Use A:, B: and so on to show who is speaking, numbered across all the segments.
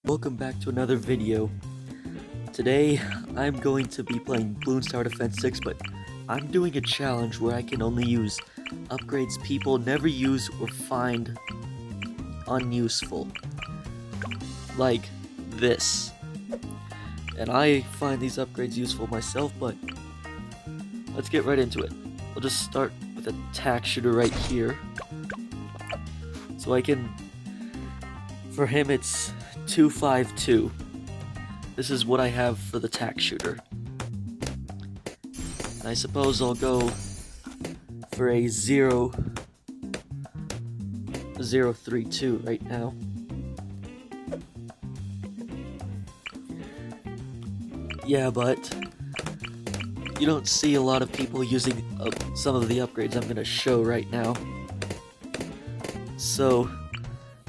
A: Welcome back to another video. Today, I'm going to be playing Bloons Tower Defense 6, but I'm doing a challenge where I can only use upgrades people never use or find unuseful. Like this. And I find these upgrades useful myself, but let's get right into it. We'll just start with a tack shooter right here. So I can, for him it's 252. This is what I have for the tack shooter. And I suppose I'll go for a 032 right now. Yeah, but you don't see a lot of people using some of the upgrades I'm going to show right now. So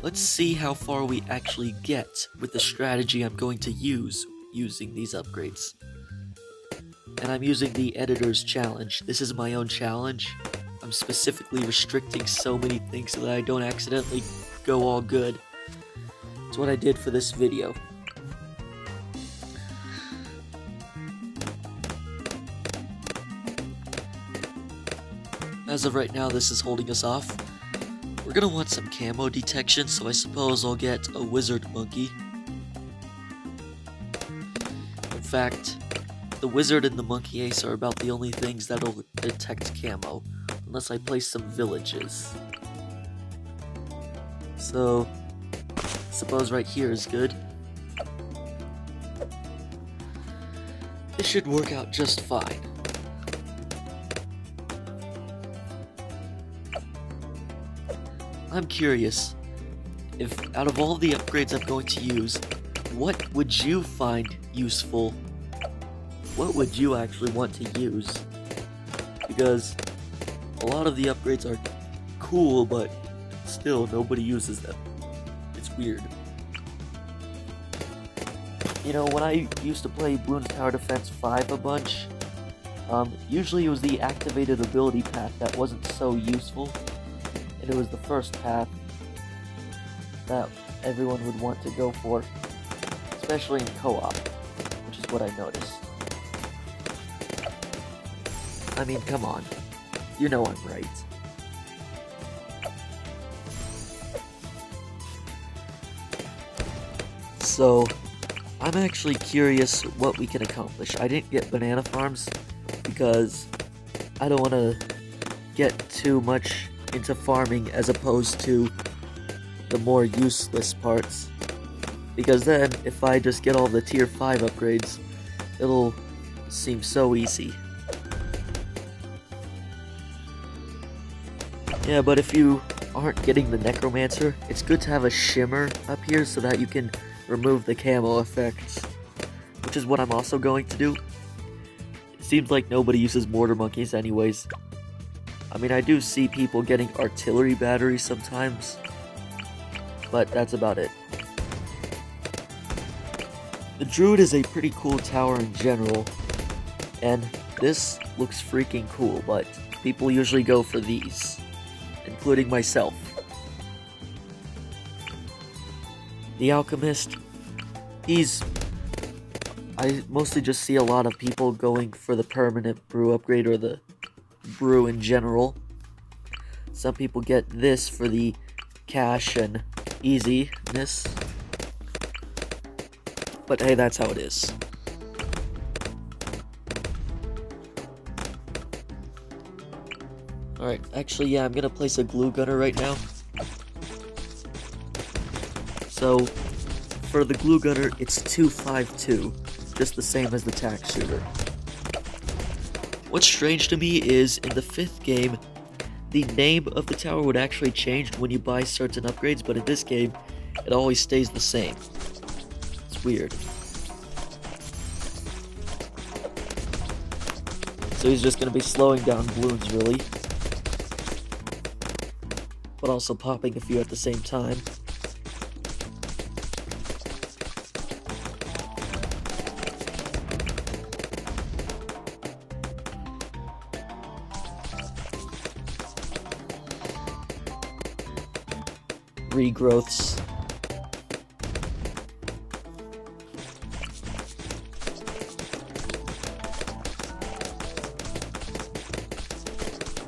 A: let's see how far we actually get with the strategy I'm going to use using these upgrades. And I'm using the editor's challenge. This is my own challenge. I'm specifically restricting so many things so that I don't accidentally go all good. It's what I did for this video. As of right now, this is holding us off. We're gonna want some camo detection, so I suppose I'll get a wizard monkey. In fact, the wizard and the monkey ace are about the only things that'll detect camo, unless I place some villages. So, suppose right here is good. This should work out just fine. I'm curious, if out of all the upgrades I'm going to use, what would you find useful? What would you actually want to use? Because a lot of the upgrades are cool, but still nobody uses them. It's weird. You know, when I used to play Bloons Tower Defense 5 a bunch, usually it was the activated ability path that wasn't so useful. And it was the first path that everyone would want to go for, especially in co-op, which is what I noticed. I mean, come on, you know I'm right. So, I'm actually curious what we can accomplish. I didn't get banana farms because I don't want to get too much into farming as opposed to the more useless parts, because then if I just get all the tier 5 upgrades, it'll seem so easy. Yeah, but if you aren't getting the necromancer, it's good to have a shimmer up here so that you can remove the camo effects, which is what I'm also going to do. It seems like nobody uses mortar monkeys anyways. I mean, I do see people getting artillery batteries sometimes, but that's about it. The druid is a pretty cool tower in general, and this looks freaking cool, but people usually go for these, including myself. The alchemist, I mostly just see a lot of people going for the permanent brew upgrade or the brew in general. Some people get this for the cash and easiness, but hey, that's how it is. Alright, actually, yeah, I'm gonna place a glue gunner right now. So, for the glue gunner, it's 252, just the same as the tack shooter. What's strange to me is, in the 5th game, the name of the tower would actually change when you buy certain upgrades, but in this game, it always stays the same. It's weird. So he's just going to be slowing down balloons, really. But also popping a few at the same time. Regrowths.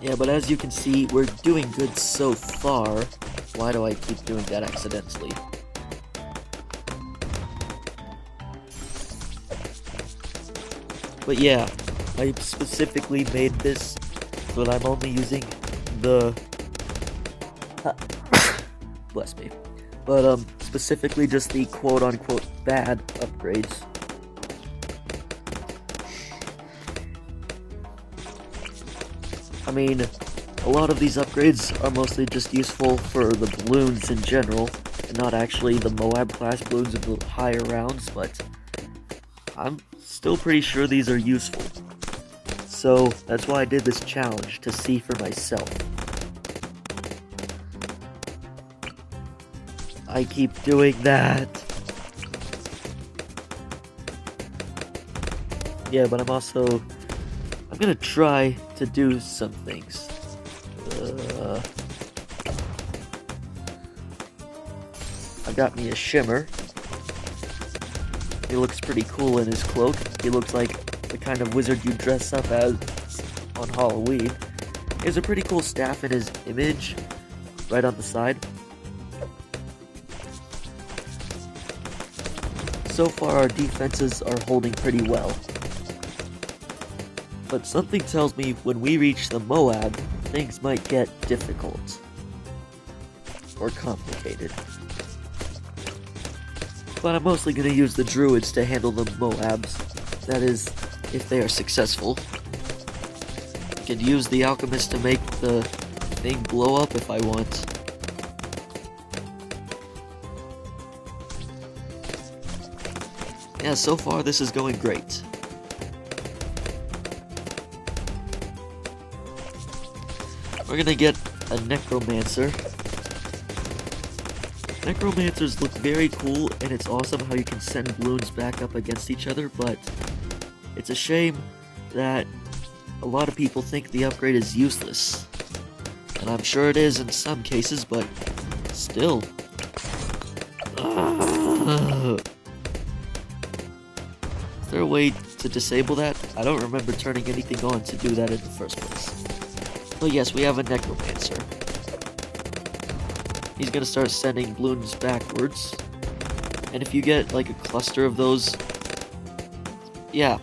A: Yeah, but as you can see, we're doing good so far. Why do I keep doing that accidentally? But yeah, I specifically made this so that I'm only using the... bless me. But, specifically just the quote-unquote bad upgrades. I mean, a lot of these upgrades are mostly just useful for the balloons in general, and not actually the Moab class balloons of the higher rounds, but I'm still pretty sure these are useful. So that's why I did this challenge, to see for myself. I keep doing that. Yeah, but I'm gonna try to do some things. I got me a shimmer. He looks pretty cool in his cloak. He looks like the kind of wizard you dress up as on Halloween. He has a pretty cool staff in his image, right on the side. So far, our defenses are holding pretty well. But something tells me when we reach the Moab, things might get difficult. Or complicated. But I'm mostly going to use the druids to handle the Moabs. That is, if they are successful. I could use the alchemist to make the thing blow up if I want. Yeah, so far this is going great. We're gonna get a necromancer. Necromancers look very cool, and it's awesome how you can send balloons back up against each other, but it's a shame that a lot of people think the upgrade is useless. And I'm sure it is in some cases, but still. Is there a way to disable that? I don't remember turning anything on to do that in the first place. Oh yes, we have a necromancer. He's gonna start sending balloons backwards. And if you get like a cluster of those, yeah,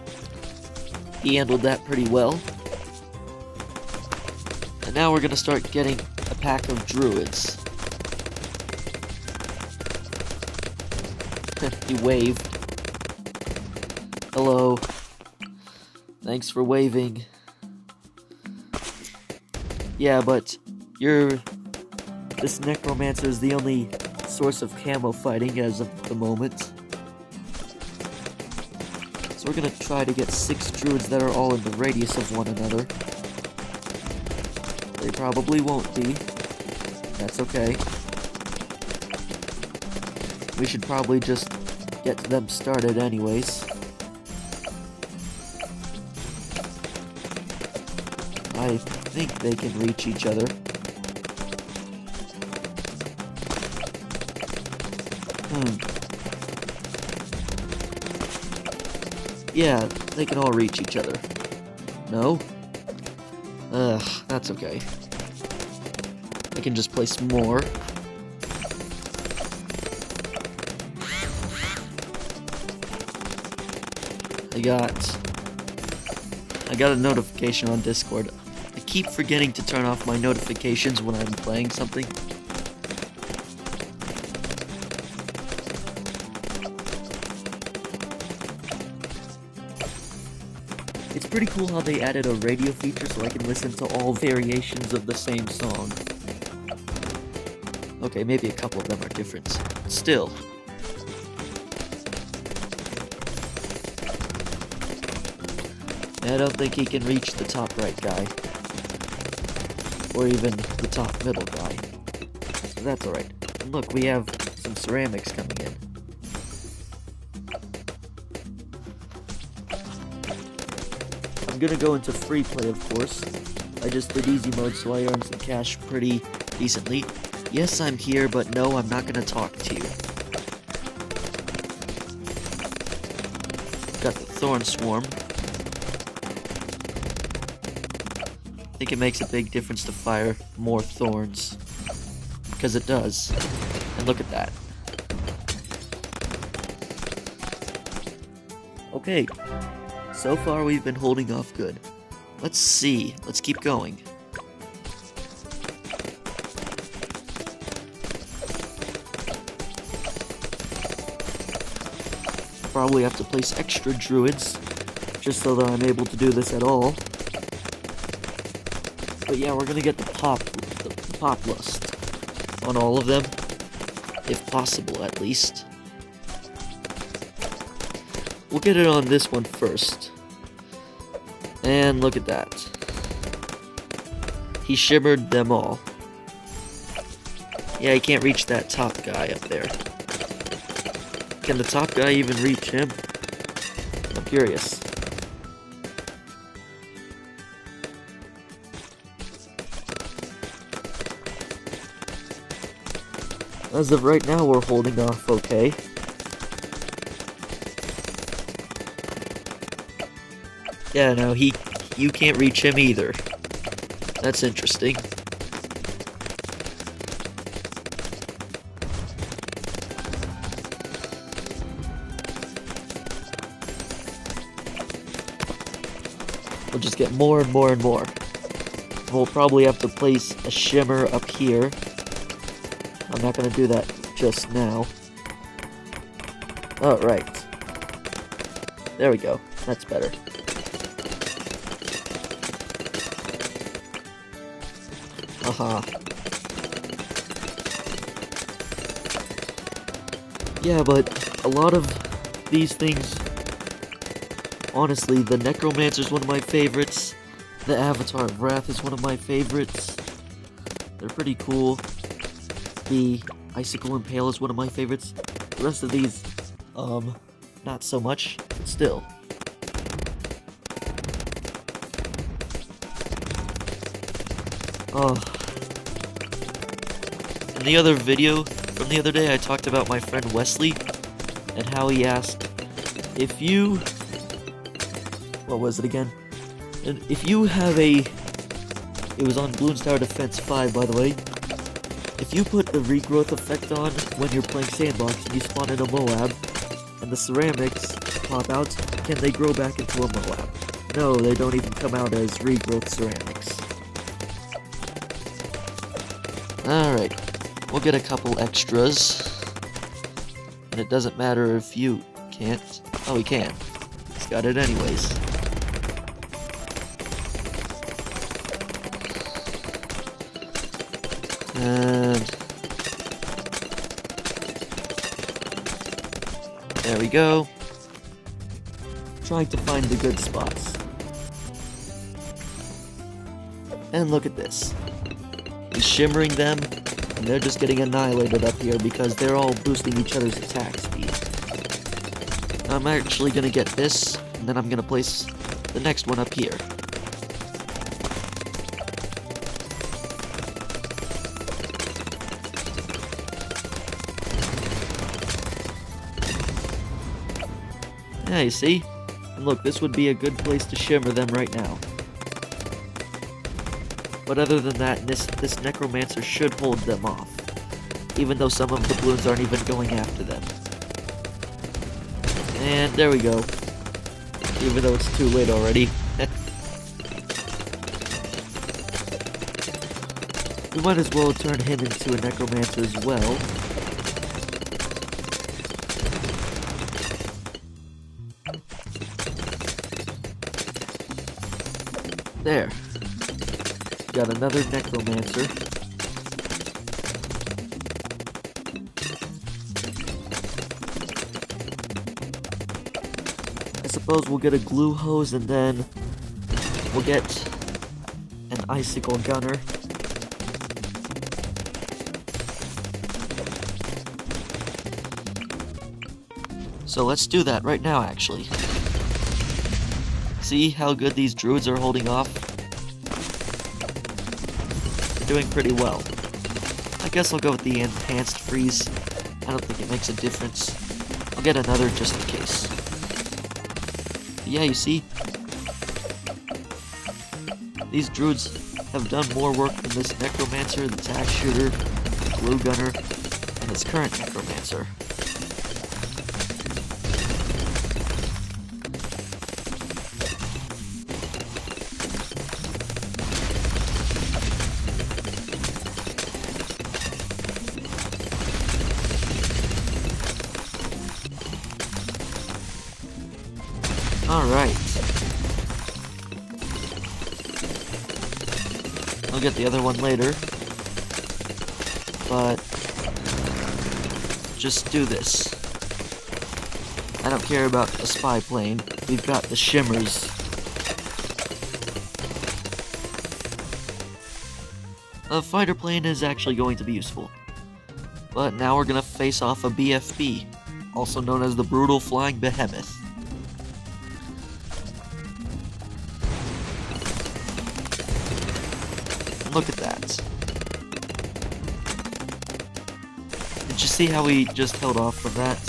A: he handled that pretty well. And now we're gonna start getting a pack of druids. He waved. Hello. Thanks for waving. Yeah, but this necromancer is the only source of camo fighting as of the moment. So we're gonna try to get 6 druids that are all in the radius of one another. They probably won't be. That's okay. We should probably just get them started anyways. I think they can reach each other. Yeah, they can all reach each other. No? That's okay. I can just place more. I got a notification on Discord. I keep forgetting to turn off my notifications when I'm playing something. It's pretty cool how they added a radio feature so I can listen to all variations of the same song. Okay, maybe a couple of them are different. Still. I don't think he can reach the top right guy. Or even the top middle guy. So that's alright. And look, we have some ceramics coming in. I'm gonna go into free play, of course. I just did easy mode, so I earned some cash pretty decently. Yes, I'm here, but no, I'm not gonna talk to you. Got the thorn swarm. think it makes a big difference to fire more thorns. Because it does. And look at that. Okay, so far we've been holding off good. Let's see, let's keep going. Probably have to place extra druids, just so that I'm able to do this at all. But yeah, we're gonna get the pop lust on all of them, if possible at least. We'll get it on this one first. And look at that. He shimmered them all. Yeah, he can't reach that top guy up there. Can the top guy even reach him? I'm curious. As of right now, we're holding off okay. Yeah, no, you can't reach him either. That's interesting. We'll just get more and more and more. We'll probably have to place a shimmer up here. I'm not gonna do that just now. Oh, right. There we go. That's better. Aha. Yeah, but a lot of these things... Honestly, the Necromancer's one of my favorites. The Avatar of Wrath is one of my favorites. They're pretty cool. The Icicle Impale is one of my favorites. The rest of these, not so much, but still. Oh. In the other video from the other day, I talked about my friend Wesley, and how he asked, if you... What was it again? And if you have a... It was on Bloons Tower Defense 5, by the way. If you put the regrowth effect on when you're playing Sandbox and you spawn in a Moab, and the ceramics pop out, can they grow back into a Moab? No, they don't even come out as regrowth ceramics. Alright, we'll get a couple extras. And it doesn't matter if you can't. Oh, he can. He's got it anyways. And there we go. Trying to find the good spots. And look at this. He's shimmering them, and they're just getting annihilated up here because they're all boosting each other's attack speed. I'm actually gonna get this, and then I'm gonna place the next one up here. Yeah, you see? And look, this would be a good place to shimmer them right now. But other than that, this Necromancer should hold them off. Even though some of the balloons aren't even going after them. And there we go. Even though it's too late already. We might as well turn him into a Necromancer as well. There. Got another Necromancer. I suppose we'll get a glue hose and then we'll get an icicle gunner. So let's do that right now, actually. See how good these druids are holding off? They're doing pretty well. I guess I'll go with the enhanced freeze. I don't think it makes a difference. I'll get another just in case. But yeah, you see? These druids have done more work than this necromancer, the tax shooter, the glue gunner, and this current necromancer. Alright. I'll get the other one later. But just do this. I don't care about the spy plane. We've got the shimmers. A fighter plane is actually going to be useful. But now we're gonna face off a BFB, also known as the Brutal Flying Behemoth. Look at that. Did you see how we just held off from that?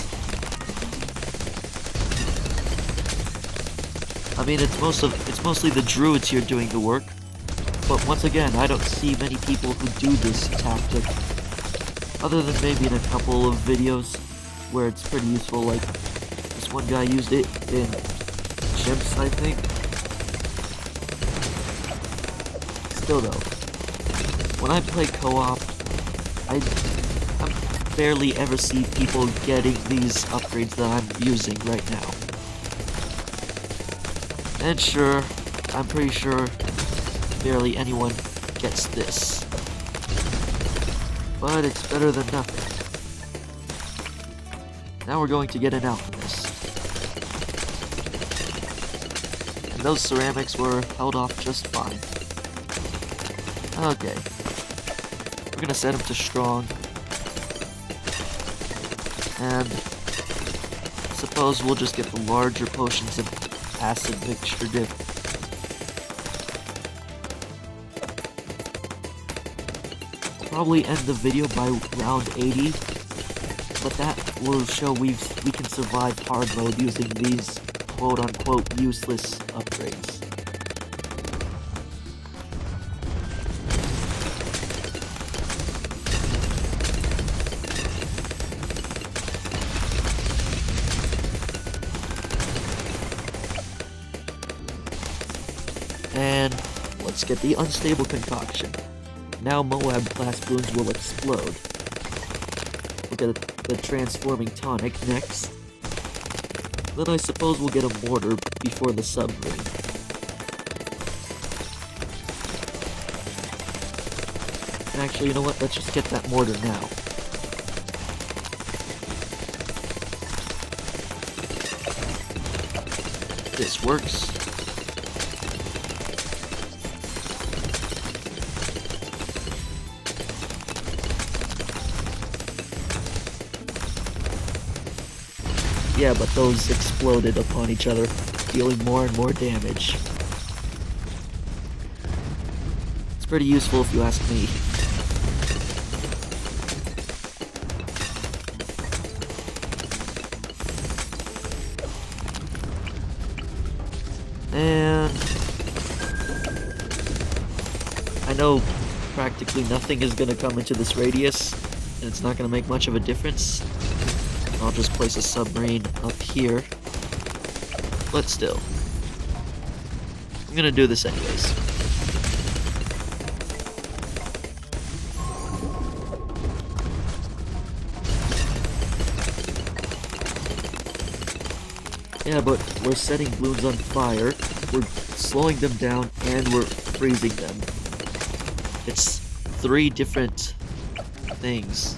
A: I mean, it's mostly the druids here doing the work. But once again, I don't see many people who do this tactic. Other than maybe in a couple of videos where it's pretty useful, like this one guy used it in chimps, I think. Still though, when I play co-op, I barely ever see people getting these upgrades that I'm using right now. And sure, I'm pretty sure barely anyone gets this. But it's better than nothing. Now we're going to get an alchemist. And those ceramics were held off just fine. Okay. We're gonna set him to strong. And suppose we'll just get the larger potions of acid mixture dip. Probably end the video by round 80, but that will show we can survive hard mode using these quote-unquote useless upgrades. And let's get the unstable concoction. Now Moab class balloons will explode. We'll get the transforming tonic next. Then I suppose we'll get a mortar before the submarine. Actually, you know what? Let's just get that mortar now. This works. Yeah, but those exploded upon each other, dealing more and more damage. It's pretty useful if you ask me. And I know practically nothing is going to come into this radius, and it's not going to make much of a difference. I'll just place a submarine up here. But still. I'm gonna do this anyways. Yeah, but we're setting balloons on fire, we're slowing them down, and we're freezing them. It's 3 different things.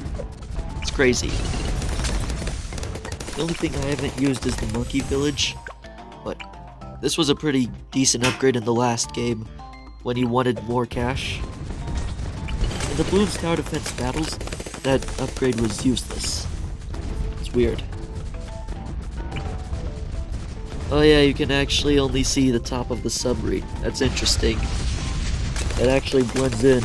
A: It's crazy. The only thing I haven't used is the monkey village, but this was a pretty decent upgrade in the last game when you wanted more cash. In the Bloons Tower Defense battles, that upgrade was useless. It's weird. Oh yeah, you can actually only see the top of the submarine. That's interesting. It actually blends in.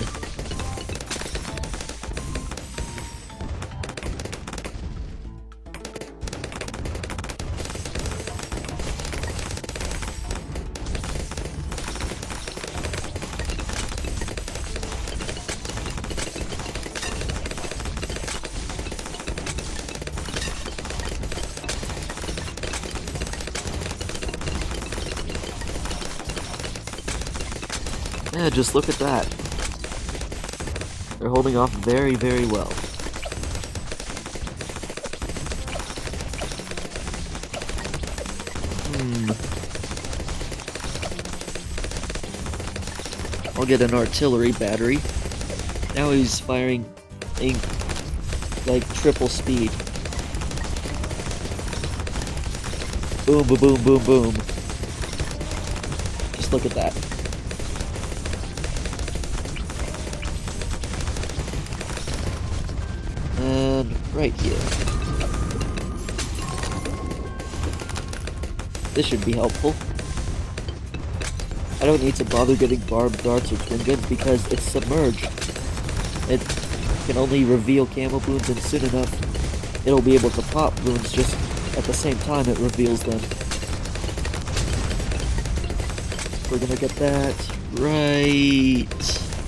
A: Yeah, just look at that. They're holding off very, very well. I'll get an artillery battery. Now he's firing like triple speed. Boom, boom, boom, boom, boom. Just look at that. And right here. This should be helpful. I don't need to bother getting barbed darts or twin guns because it's submerged. It can only reveal camo balloons, and soon enough it'll be able to pop balloons just at the same time it reveals them. We're gonna get that right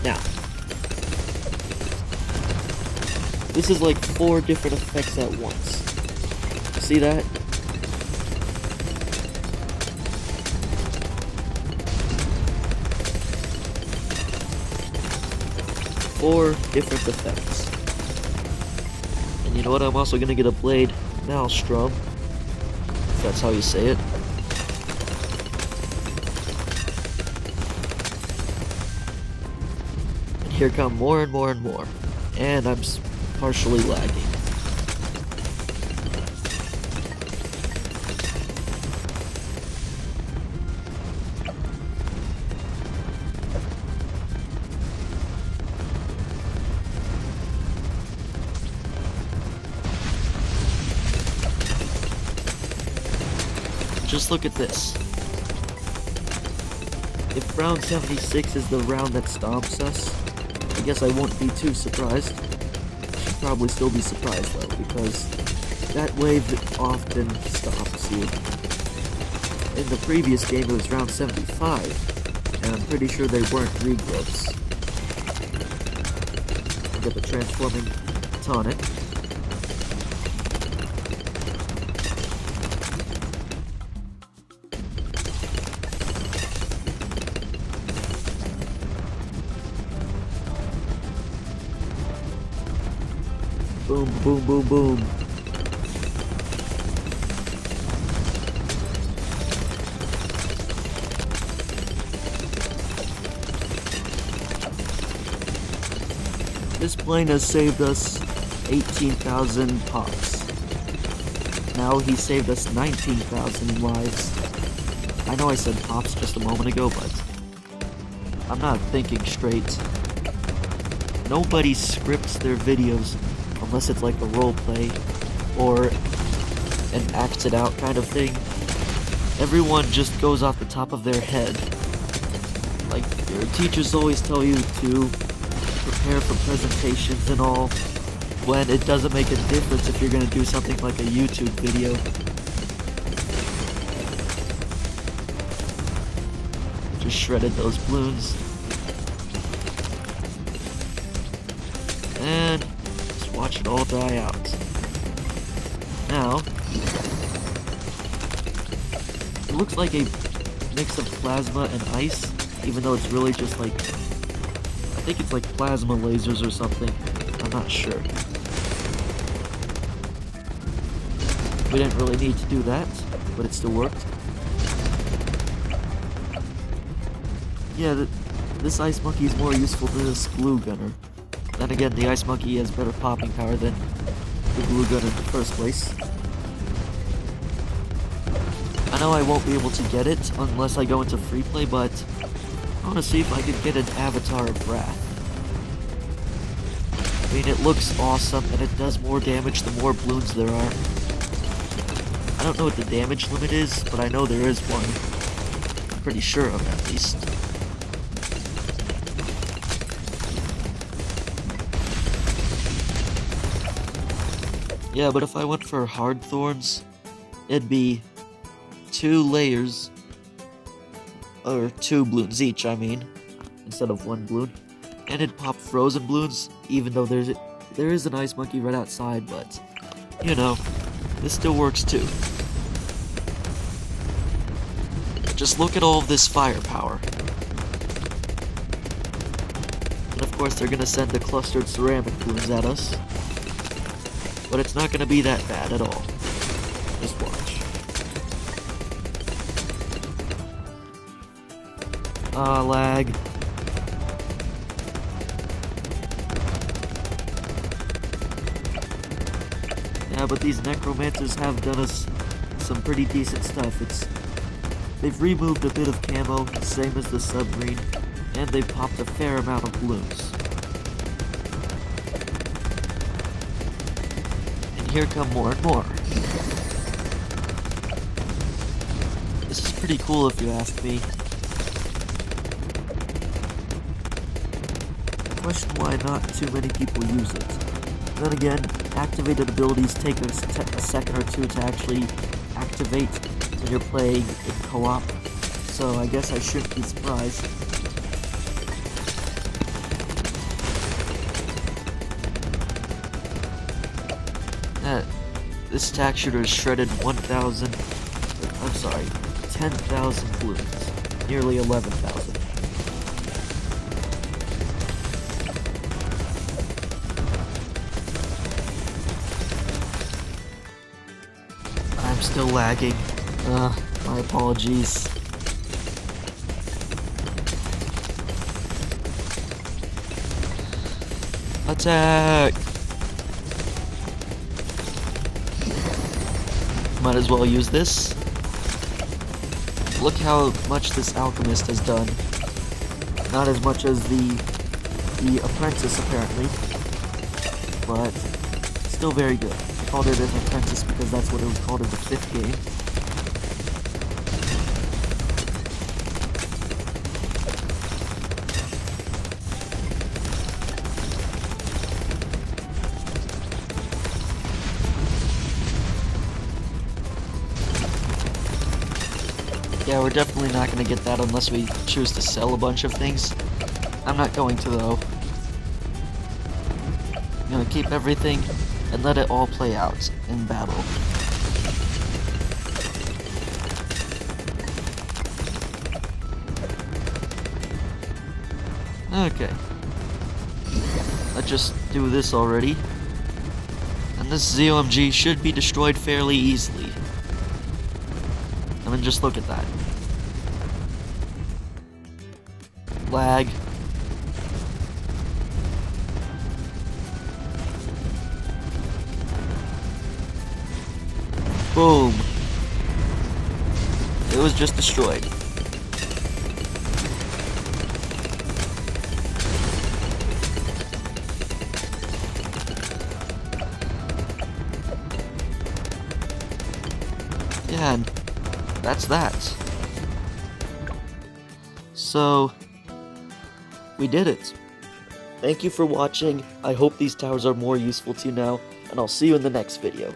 A: now. This is like 4 different effects at once. See that? Four different effects. And you know what? I'm also gonna get a blade maelstrom, if that's how you say it. And here come more and more and more. And I'm partially lagging. Just look at this. If round 76 is the round that stomps us, I guess I won't be too surprised. I should probably still be surprised though, because that wave often stops you. In the previous game it was round 75, and I'm pretty sure they weren't regrowths. I'll get the transforming tonic. Boom, boom, boom, boom. This plane has saved us 18,000 pops. Now he saved us 19,000 lives. I know I said pops just a moment ago, but I'm not thinking straight. Nobody scripts their videos unless it's like a roleplay or an acted out kind of thing. Everyone just goes off the top of their head. Like, your teachers always tell you to prepare for presentations and all, when it doesn't make a difference if you're gonna do something like a YouTube video. Just shredded those balloons. And watch it all die out. Now, it looks like a mix of plasma and ice, even though it's really just like, I think it's like plasma lasers or something. I'm not sure. We didn't really need to do that, but it still worked. Yeah, this ice monkey is more useful than this glue gunner. Then again, the ice monkey has better popping power than the glue gun in the first place. I know I won't be able to get it unless I go into free play, but I want to see if I can get an avatar of Wrath. I mean, it looks awesome and it does more damage the more balloons there are. I don't know what the damage limit is, but I know there is one. I'm pretty sure of at least. Yeah, but if I went for hard thorns, it'd be 2 layers, or 2 balloons each, I mean, instead of 1 balloon. And it'd pop frozen balloons, even though there is an ice monkey right outside, but, you know, this still works too. Just look at all of this firepower. course they're gonna send the clustered ceramic blooms at us. But it's not gonna be that bad at all. Just watch. Lag. Yeah, but these necromancers have done us some pretty decent stuff. They've removed a bit of camo, same as the submarine, and they've popped a fair amount of blooms. And here come more and more. This is pretty cool if you ask me. Question why not too many people use it. Then again, activated abilities take a second or two to actually activate when you're playing in co-op, so I guess I shouldn't be surprised. This tack shooter has shredded 10,000 blooms, nearly 11,000. I'm still lagging. My apologies. Attack! Might as well use this. Look how much this alchemist has done. Not as much as the apprentice, apparently. But still very good. I called it an apprentice because that's what it was called in the 5th game. Yeah, we're definitely not going to get that unless we choose to sell a bunch of things. I'm not going to, though. I'm going to keep everything and let it all play out in battle. Okay. Let's just do this already. And this ZOMG should be destroyed fairly easily. I mean, just look at that. Lag. Boom. It was just destroyed. Yeah, and that's that. So, we did it. Thank you for watching. I hope these towers are more useful to you now, and I'll see you in the next video.